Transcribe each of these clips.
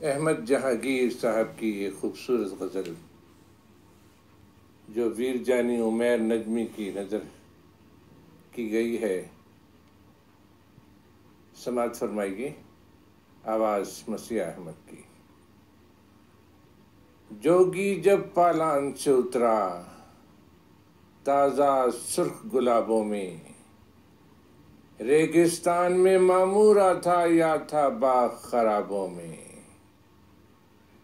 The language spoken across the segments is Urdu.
احمد جہانگیر صاحب کی یہ خوبصورت غزل جو ویر جانی عمیر نجمی کی نظر کی گئی ہے، سماعت فرمائیے، آواز مسیح احمد کی۔ جوگی جب پالان سے اترا تازہ سرخ گلابوں میں، ریگستان میں معمورہ تھا یا تھا باغ خرابوں میں،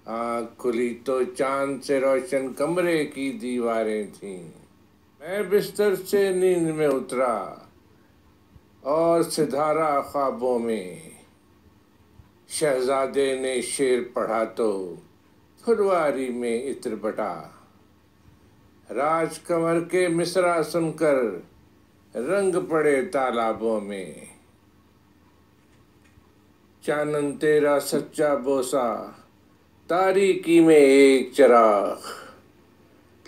آنکھ کھلی تو چاند سے روشن کمرے کی دیواریں تھیں، میں بستر سے نیند میں اترا اور سدھارا خوابوں میں، شہزادے نے شعر پڑھا تو پھلواری میں عطر بٹا، راج کنور کے مصرع سن کر رنگ پڑے تالابوں میں، چانن تیرا سچا بوسا تاریکی میں ایک چراغ،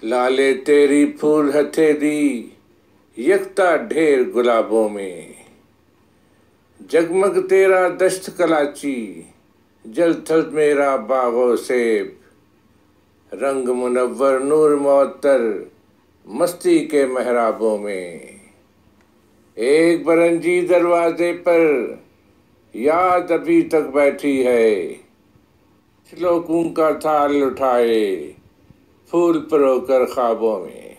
لالے تیری پھول ہتھے دی یکتا ڈھیر گلابوں میں، جگمگ تیرا دشت کلاچی جل تھل میرا باغ و سیب، رنگ منور نور معطر مستی کے محرابوں میں، ایک برنجی دروازے پر یاد ابھی تک بیٹھی ہے، شلوکوں کا تھال اٹھائے پھول پرو کر خوابوں میں۔